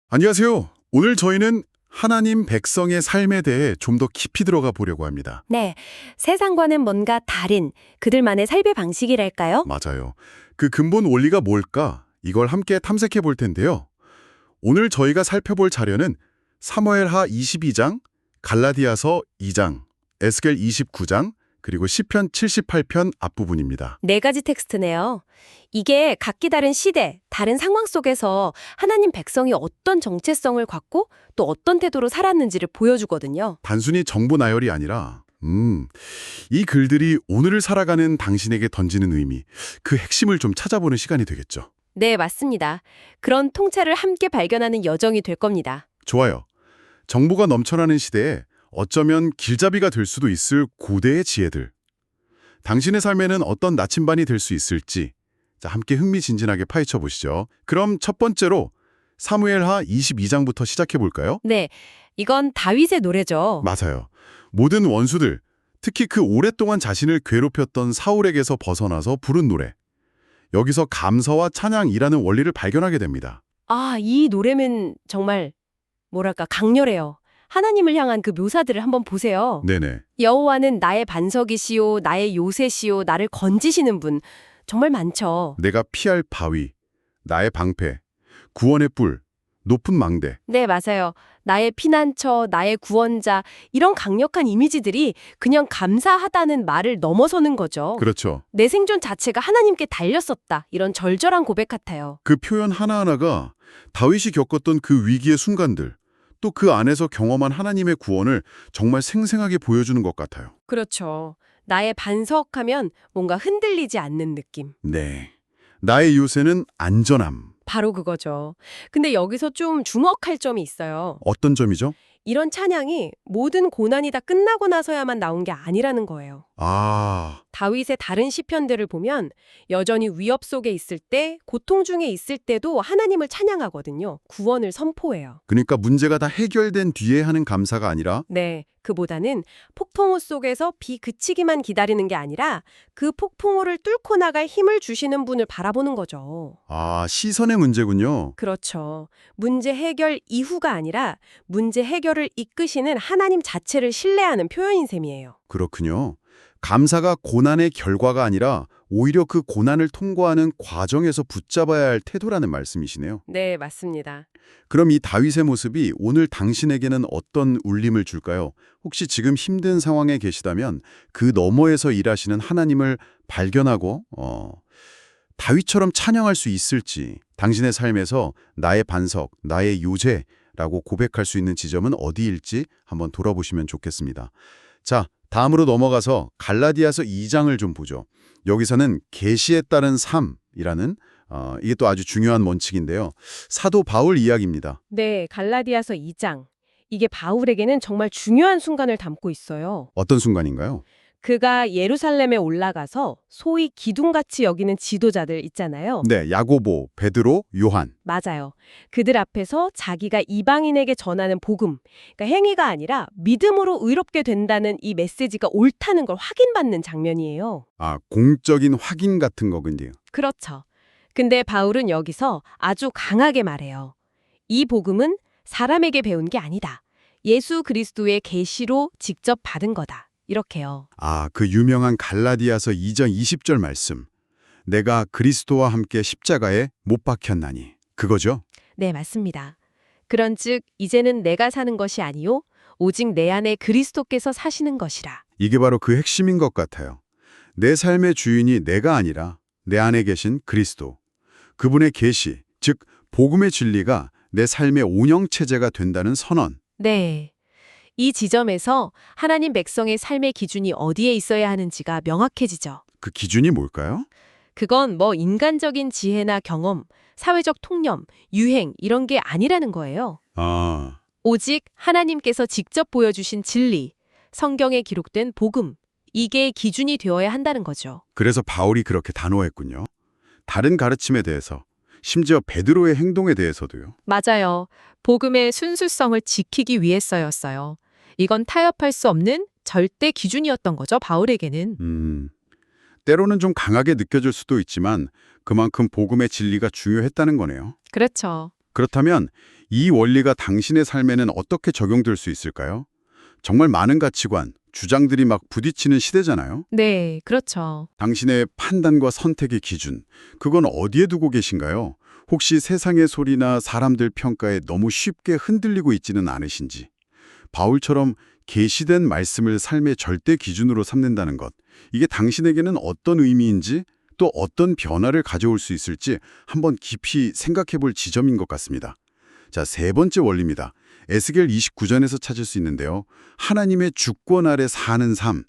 안녕하세요. 오늘 저희는 하나님 백성의 삶에 대해 좀 더 깊이 들어가 보려고 합니다. 네, 세상과는 뭔가 다른 그들만의 삶의 방식이랄까요? 맞아요. 그 근본 원리가 뭘까? 이걸 함께 탐색해 볼 텐데요. 오늘 저희가 살펴볼 자료는 사무엘하 22장, 갈라디아서 2장, 에스겔 29장, 그리고 시편 78편 앞부분입니다. 네 가지 텍스트네요. 이게 각기 다른 시대, 다른 상황 속에서 하나님 백성이 어떤 정체성을 갖고 또 어떤 태도로 살았는지를 보여주거든요. 단순히 정보 나열이 아니라 이 글들이 오늘을 살아가는 당신에게 던지는 의미, 그 핵심을 좀 찾아보는 시간이 되겠죠. 네, 맞습니다. 그런 통찰을 함께 발견하는 여정이 될 겁니다. 좋아요. 정보가 넘쳐나는 시대에 어쩌면 길잡이가 될 수도 있을 고대의 지혜들. 당신의 삶에는 어떤 나침반이 될 수 있을지 자, 함께 흥미진진하게 파헤쳐 보시죠. 그럼 첫 번째로 사무엘하 22장부터 시작해 볼까요? 네, 이건 다윗의 노래죠. 맞아요. 모든 원수들, 특히 그 오랫동안 자신을 괴롭혔던 사울에게서 벗어나서 부른 노래. 여기서 감사와 찬양이라는 원리를 발견하게 됩니다. 아, 이 노래는 정말 뭐랄까 강렬해요. 하나님을 향한 그 묘사들을 한번 보세요. 네네. 여호와는 나의 반석이시요 나의 요새시요 나를 건지시는 분 정말 많죠. 내가 피할 바위, 나의 방패, 구원의 뿔, 높은 망대. 네, 맞아요. 나의 피난처, 나의 구원자 이런 강력한 이미지들이 그냥 감사하다는 말을 넘어서는 거죠. 그렇죠. 내 생존 자체가 하나님께 달렸었다. 이런 절절한 고백 같아요. 그 표현 하나하나가 다윗이 겪었던 그 위기의 순간들, 또 그 안에서 경험한 하나님의 구원을 정말 생생하게 보여주는 것 같아요. 그렇죠. 나의 반석하면 뭔가 흔들리지 않는 느낌. 네. 나의 요새는 안전함. 바로 그거죠. 근데 여기서 좀 주목할 점이 있어요. 어떤 점이죠? 이런 찬양이 모든 고난이 다 끝나고 나서야만 나온 게 아니라는 거예요. 아, 다윗의 다른 시편들을 보면 여전히 위협 속에 있을 때, 고통 중에 있을 때도 하나님을 찬양하거든요. 구원을 선포해요. 그러니까 문제가 다 해결된 뒤에 하는 감사가 아니라 네, 그보다는 폭풍우 속에서 비 그치기만 기다리는 게 아니라 그 폭풍우를 뚫고 나갈 힘을 주시는 분을 바라보는 거죠. 시선의 문제군요. 그렇죠. 문제 해결 이후가 아니라 문제 해결을 이끄시는 하나님 자체를 신뢰하는 표현인 셈이에요. 그렇군요. 감사가 고난의 결과가 아니라 오히려 그 고난을 통과하는 과정에서 붙잡아야 할 태도라는 말씀이시네요. 네, 맞습니다. 그럼 이 다윗의 모습이 오늘 당신에게는 어떤 울림을 줄까요? 혹시 지금 힘든 상황에 계시다면 그 너머에서 일하시는 하나님을 발견하고 다윗처럼 찬양할 수 있을지, 당신의 삶에서 나의 반석, 나의 요새라고 고백할 수 있는 지점은 어디일지 한번 돌아보시면 좋겠습니다. 자, 다음으로 넘어가서 갈라디아서 2장을 좀 보죠. 여기서는 계시에 따른 삶이라는 이게 또 아주 중요한 원칙인데요. 사도 바울 이야기입니다. 네, 갈라디아서 2장. 이게 바울에게는 정말 중요한 순간을 담고 있어요. 어떤 순간인가요? 그가 예루살렘에 올라가서 소위 기둥같이 여기는 지도자들 있잖아요. 네, 야고보, 베드로, 요한. 맞아요. 그들 앞에서 자기가 이방인에게 전하는 복음, 그러니까 행위가 아니라 믿음으로 의롭게 된다는 이 메시지가 옳다는 걸 확인받는 장면이에요. 공적인 확인 같은 거군요. 그렇죠. 근데 바울은 여기서 아주 강하게 말해요. 이 복음은 사람에게 배운 게 아니다. 예수 그리스도의 계시로 직접 받은 거다. 이렇게요. 그 유명한 갈라디아서 2장 20절 말씀. 내가 그리스도와 함께 십자가에 못 박혔나니. 그거죠? 네, 맞습니다. 그런즉 이제는 내가 사는 것이 아니요 오직 내 안에 그리스도께서 사시는 것이라. 이게 바로 그 핵심인 것 같아요. 내 삶의 주인이 내가 아니라 내 안에 계신 그리스도. 그분의 계시, 즉 복음의 진리가 내 삶의 운영체제가 된다는 선언. 네. 이 지점에서 하나님 백성의 삶의 기준이 어디에 있어야 하는지가 명확해지죠. 그 기준이 뭘까요? 그건 뭐 인간적인 지혜나 경험, 사회적 통념, 유행 이런 게 아니라는 거예요. 오직 하나님께서 직접 보여주신 진리, 성경에 기록된 복음, 이게 기준이 되어야 한다는 거죠. 그래서 바울이 그렇게 단호했군요. 다른 가르침에 대해서, 심지어 베드로의 행동에 대해서도요. 맞아요. 복음의 순수성을 지키기 위해서였어요. 이건 타협할 수 없는 절대 기준이었던 거죠, 바울에게는. 때로는 좀 강하게 느껴질 수도 있지만 그만큼 복음의 진리가 중요했다는 거네요. 그렇죠. 그렇다면 이 원리가 당신의 삶에는 어떻게 적용될 수 있을까요? 정말 많은 가치관, 주장들이 막 부딪히는 시대잖아요. 네, 그렇죠. 당신의 판단과 선택의 기준, 그건 어디에 두고 계신가요? 혹시 세상의 소리나 사람들 평가에 너무 쉽게 흔들리고 있지는 않으신지. 바울처럼 계시된 말씀을 삶의 절대 기준으로 삼는다는 것, 이게 당신에게는 어떤 의미인지 또 어떤 변화를 가져올 수 있을지 한번 깊이 생각해 볼 지점인 것 같습니다. 자, 세 번째 원리입니다. 에스겔 29장에서 찾을 수 있는데요. 하나님의 주권 아래 사는 삶.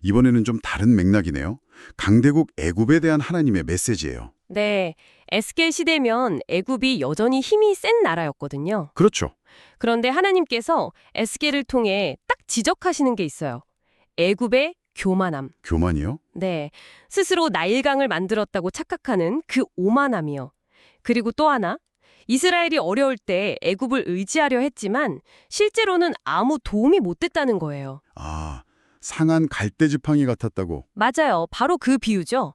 이번에는 좀 다른 맥락이네요. 강대국 애굽에 대한 하나님의 메시지예요. 네, 에스겔 시대면 애굽이 여전히 힘이 센 나라였거든요. 그렇죠. 그런데 하나님께서 에스겔을 통해 딱 지적하시는 게 있어요. 애굽의 교만함. 교만이요? 네, 스스로 나일강을 만들었다고 착각하는 그 오만함이요. 그리고 또 하나, 이스라엘이 어려울 때 애굽을 의지하려 했지만 실제로는 아무 도움이 못 됐다는 거예요. 아, 상한 갈대지팡이 같았다고. 맞아요. 바로 그 비유죠.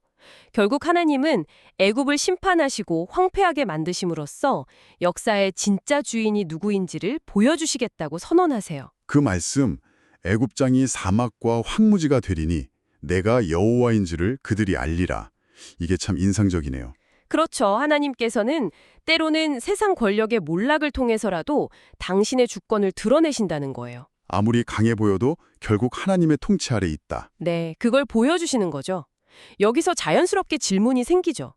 결국 하나님은 애굽을 심판하시고 황폐하게 만드심으로써 역사의 진짜 주인이 누구인지를 보여주시겠다고 선언하세요. 그 말씀, 애굽장이 사막과 황무지가 되리니 내가 여호와인지를 그들이 알리라. 이게 참 인상적이네요. 그렇죠. 하나님께서는 때로는 세상 권력의 몰락을 통해서라도 당신의 주권을 드러내신다는 거예요. 아무리 강해 보여도 결국 하나님의 통치 아래 있다. 네, 그걸 보여주시는 거죠. 여기서 자연스럽게 질문이 생기죠.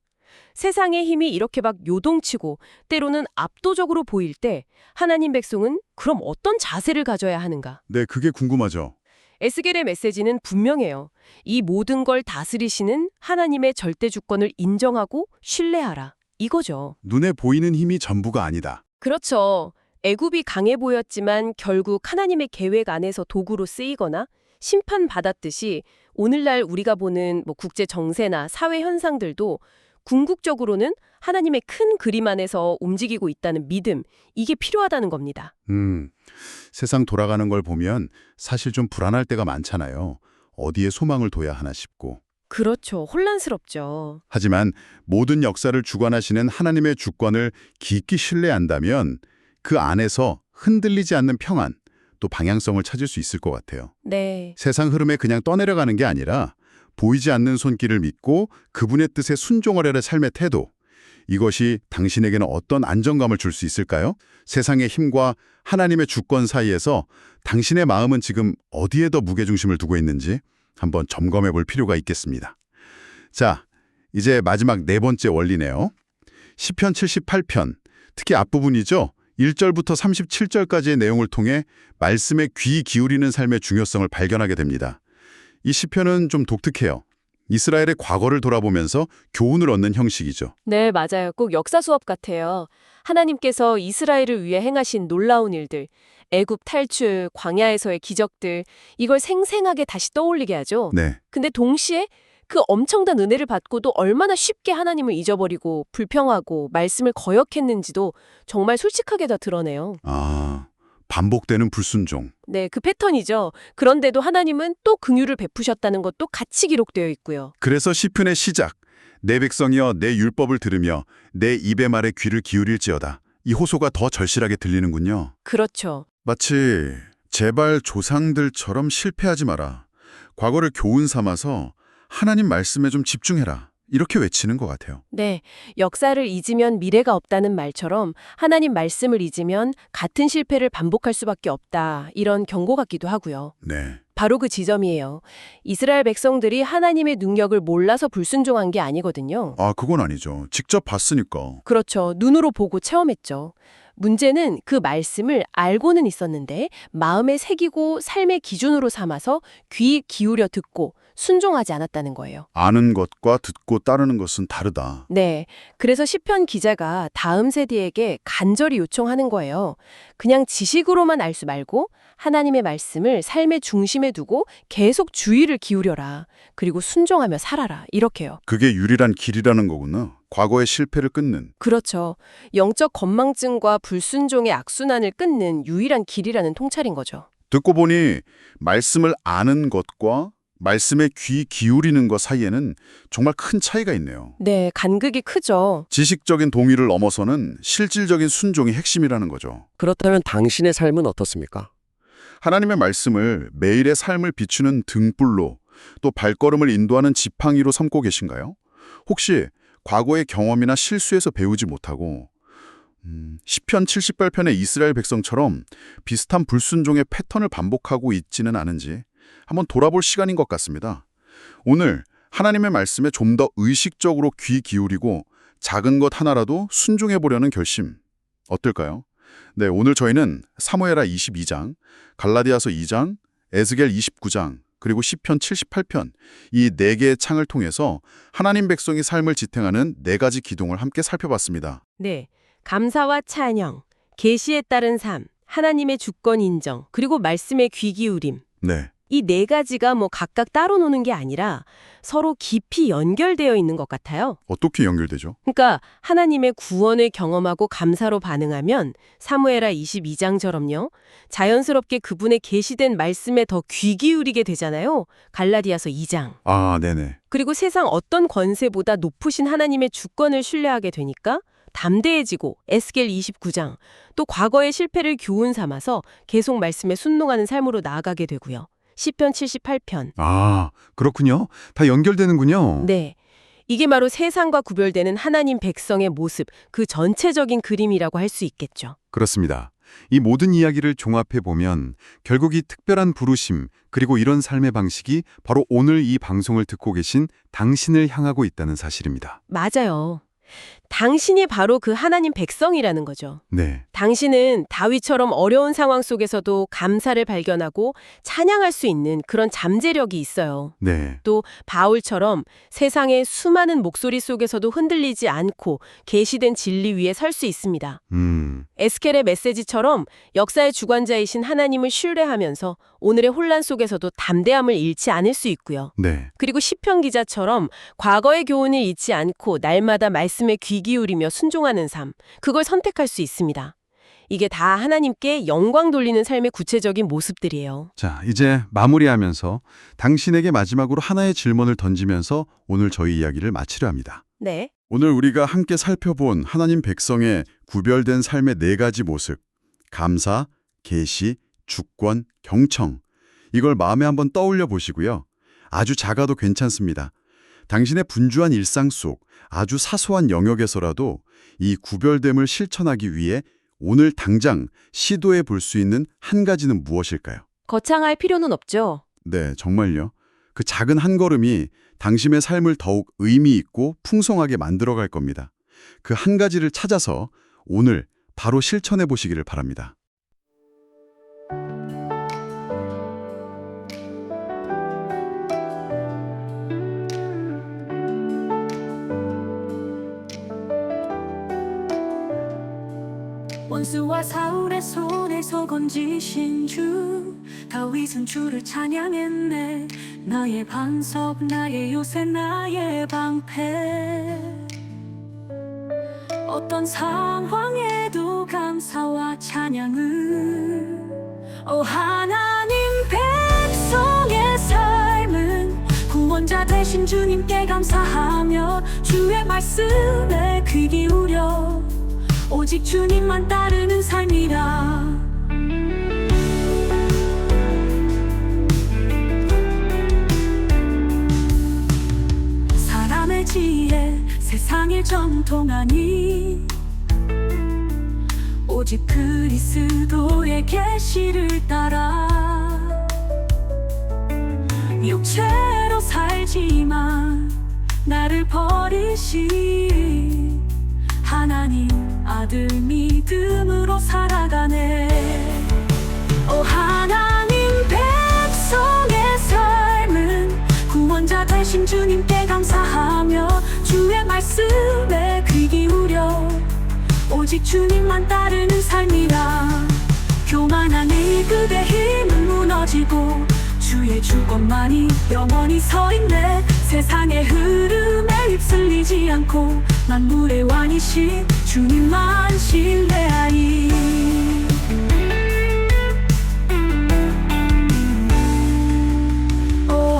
세상의 힘이 이렇게 막 요동치고 때로는 압도적으로 보일 때 하나님 백성은 그럼 어떤 자세를 가져야 하는가? 네, 그게 궁금하죠. 에스겔의 메시지는 분명해요. 이 모든 걸 다스리시는 하나님의 절대 주권을 인정하고 신뢰하라. 이거죠. 눈에 보이는 힘이 전부가 아니다. 그렇죠. 애굽이 강해 보였지만 결국 하나님의 계획 안에서 도구로 쓰이거나 심판받았듯이 오늘날 우리가 보는 국제 정세나 사회 현상들도 궁극적으로는 하나님의 큰 그림 안에서 움직이고 있다는 믿음, 이게 필요하다는 겁니다. 세상 돌아가는 걸 보면 사실 좀 불안할 때가 많잖아요. 어디에 소망을 둬야 하나 싶고. 그렇죠. 혼란스럽죠. 하지만 모든 역사를 주관하시는 하나님의 주권을 깊이 신뢰한다면 그 안에서 흔들리지 않는 평안, 또 방향성을 찾을 수 있을 것 같아요. 네. 세상 흐름에 그냥 떠내려가는 게 아니라 보이지 않는 손길을 믿고 그분의 뜻에 순종하려는 삶의 태도, 이것이 당신에게는 어떤 안정감을 줄 수 있을까요? 세상의 힘과 하나님의 주권 사이에서 당신의 마음은 지금 어디에 더 무게중심을 두고 있는지 한번 점검해 볼 필요가 있겠습니다. 자, 이제 마지막 네 번째 원리네요. 시편 78편, 특히 앞부분이죠. 1절부터 37절까지의 내용을 통해 말씀에 귀 기울이는 삶의 중요성을 발견하게 됩니다. 이 시편은 좀 독특해요. 이스라엘의 과거를 돌아보면서 교훈을 얻는 형식이죠. 네, 맞아요. 꼭 역사 수업 같아요. 하나님께서 이스라엘을 위해 행하신 놀라운 일들, 애굽 탈출, 광야에서의 기적들, 이걸 생생하게 다시 떠올리게 하죠. 네. 근데 동시에 그 엄청난 은혜를 받고도 얼마나 쉽게 하나님을 잊어버리고 불평하고 말씀을 거역했는지도 정말 솔직하게 다 드러내요. 아, 반복되는 불순종. 네, 그 패턴이죠. 그런데도 하나님은 또 긍휼을 베푸셨다는 것도 같이 기록되어 있고요. 그래서 시편의 시작, 내 백성이여 내 율법을 들으며 내 입의 말에 귀를 기울일지어다. 이 호소가 더 절실하게 들리는군요. 그렇죠. 마치 제발 조상들처럼 실패하지 마라. 과거를 교훈 삼아서 하나님 말씀에 좀 집중해라. 이렇게 외치는 것 같아요. 네, 역사를 잊으면 미래가 없다는 말처럼 하나님 말씀을 잊으면 같은 실패를 반복할 수밖에 없다. 이런 경고 같기도 하고요. 네. 바로 그 지점이에요. 이스라엘 백성들이 하나님의 능력을 몰라서 불순종한 게 아니거든요. 아, 그건 아니죠. 직접 봤으니까. 그렇죠. 눈으로 보고 체험했죠. 문제는 그 말씀을 알고는 있었는데 마음에 새기고 삶의 기준으로 삼아서 귀 기울여 듣고 순종하지 않았다는 거예요. 아는 것과 듣고 따르는 것은 다르다. 네. 그래서 시편 기자가 다음 세대에게 간절히 요청하는 거예요. 그냥 지식으로만 알 수 말고 하나님의 말씀을 삶의 중심에 두고 계속 주의를 기울여라. 그리고 순종하며 살아라. 이렇게요. 그게 유일한 길이라는 거구나. 과거의 실패를 끊는. 그렇죠. 영적 건망증과 불순종의 악순환을 끊는 유일한 길이라는 통찰인 거죠. 듣고 보니 말씀을 아는 것과 말씀에 귀 기울이는 것 사이에는 정말 큰 차이가 있네요. 네, 간극이 크죠. 지식적인 동의를 넘어서는 실질적인 순종이 핵심이라는 거죠. 그렇다면 당신의 삶은 어떻습니까? 하나님의 말씀을 매일의 삶을 비추는 등불로 또 발걸음을 인도하는 지팡이로 삼고 계신가요? 혹시 과거의 경험이나 실수에서 배우지 못하고 시편 78편의 이스라엘 백성처럼 비슷한 불순종의 패턴을 반복하고 있지는 않은지 한번 돌아볼 시간인 것 같습니다. 오늘 하나님의 말씀에 좀 더 의식적으로 귀 기울이고 작은 것 하나라도 순종해 보려는 결심 어떨까요? 네, 오늘 저희는 사무엘하 22장, 갈라디아서 2장, 에스겔 29장, 그리고 시편 78편 이 4개의 창을 통해서 하나님 백성이 삶을 지탱하는 4가지 기둥을 함께 살펴봤습니다. 네, 감사와 찬양, 계시에 따른 삶, 하나님의 주권 인정, 그리고 말씀에 귀 기울임. 네, 이 4가지가 뭐 각각 따로 노는 게 아니라 서로 깊이 연결되어 있는 것 같아요. 어떻게 연결되죠? 그러니까 하나님의 구원을 경험하고 감사로 반응하면 사무엘하 22장처럼요. 자연스럽게 그분의 계시된 말씀에 더 귀 기울이게 되잖아요. 갈라디아서 2장. 아, 네네. 그리고 세상 어떤 권세보다 높으신 하나님의 주권을 신뢰하게 되니까 담대해지고 에스겔 29장 또 과거의 실패를 교훈 삼아서 계속 말씀에 순종하는 삶으로 나아가게 되고요. 시편 78편. 아, 그렇군요. 다 연결되는군요. 네. 이게 바로 세상과 구별되는 하나님 백성의 모습, 그 전체적인 그림이라고 할 수 있겠죠. 그렇습니다. 이 모든 이야기를 종합해 보면 결국 이 특별한 부르심 그리고 이런 삶의 방식이 바로 오늘 이 방송을 듣고 계신 당신을 향하고 있다는 사실입니다. 맞아요. 당신이 바로 그 하나님 백성이라는 거죠. 네. 당신은 다윗처럼 어려운 상황 속에서도 감사를 발견하고 찬양할 수 있는 그런 잠재력이 있어요. 네. 또 바울처럼 세상의 수많은 목소리 속에서도 흔들리지 않고 계시된 진리 위에 설 수 있습니다. 에스겔의 메시지처럼 역사의 주관자이신 하나님을 신뢰하면서 오늘의 혼란 속에서도 담대함을 잃지 않을 수 있고요. 네. 그리고 시편 기자처럼 과거의 교훈을 잊지 않고 날마다 말씀에 귀 기울이며 순종하는 삶, 그걸 선택할 수 있습니다. 이게 다 하나님께 영광 돌리는 삶의 구체적인 모습들이에요. 자, 이제 마무리하면서 당신에게 마지막으로 하나의 질문을 던지면서 오늘 저희 이야기를 마치려 합니다. 네. 오늘 우리가 함께 살펴본 하나님 백성의 구별된 삶의 4가지 모습, 감사, 계시, 주권, 경청. 이걸 마음에 한번 떠올려 보시고요. 아주 작아도 괜찮습니다. 당신의 분주한 일상 속 아주 사소한 영역에서라도 이 구별됨을 실천하기 위해 오늘 당장 시도해 볼 수 있는 한 가지는 무엇일까요? 거창할 필요는 없죠. 네, 정말요. 그 작은 한 걸음이 당신의 삶을 더욱 의미 있고 풍성하게 만들어갈 겁니다. 그 한 가지를 찾아서 오늘 바로 실천해 보시기를 바랍니다. 원수와 사울의 손에서 건지신 주 다윗은 주를 찬양했네. 나의 반석 나의 요새 나의 방패. 어떤 상황에도 감사와 찬양을 하나님 백성의 삶은 구원자 되신 주님께 감사하며 주의 말씀에 귀 기울여 오직 주님만 따르는 삶이라. 사람의 지혜 세상에 정통하니 오직 그리스도의 계시를 따라. 육체로 살지만 나를 버리신 하나님 아들 믿음으로 살아가네. 하나님 백성의 삶은 구원자 되신 주님께 감사하며 주의 말씀에 귀 기울여 오직 주님만 따르는 삶이라. 교만한 이 그대 힘은 무너지고 주의 주권만이 영원히 서있네. 세상의 흐름에 휩쓸리지 않고 만물의 왕이신 주님만 신뢰하리. 오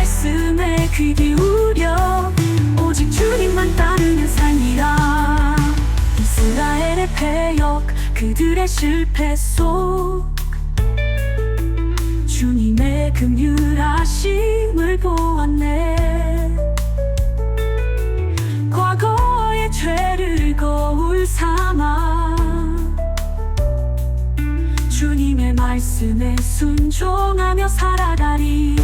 말씀에 귀 기울여 오직 주님만 따르는 삶이라. 이스라엘의 패역 그들의 실패 속 주님의 긍휼하심을 보았네. 과거의 죄를 거울 삼아 주님의 말씀에 순종하며 살아가리.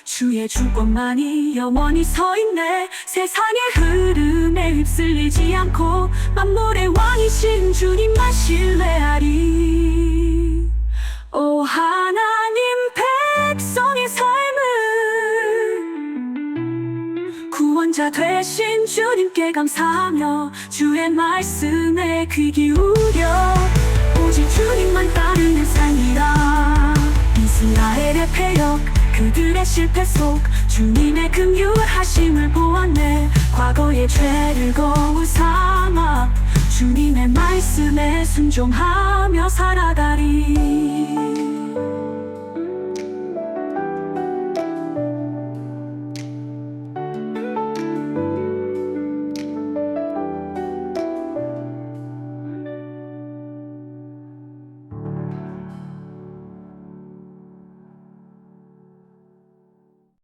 주의 주권만이 영원히 서있네. 세상의 흐름에 휩쓸리지 않고 만물의 왕이신 주님만 신뢰하리. 오 하나님, 백성의 삶을 구원자 되신 주님께 감사하며 주의 말씀에 귀 기울여 오직 주님만 따르는 삶이라. 이스라엘의 패역 그들의 실패 속 주님의 긍휼하심을 보았네. 과거의 죄를 거울 삼아 주님의 말씀에 순종하며 살아가리.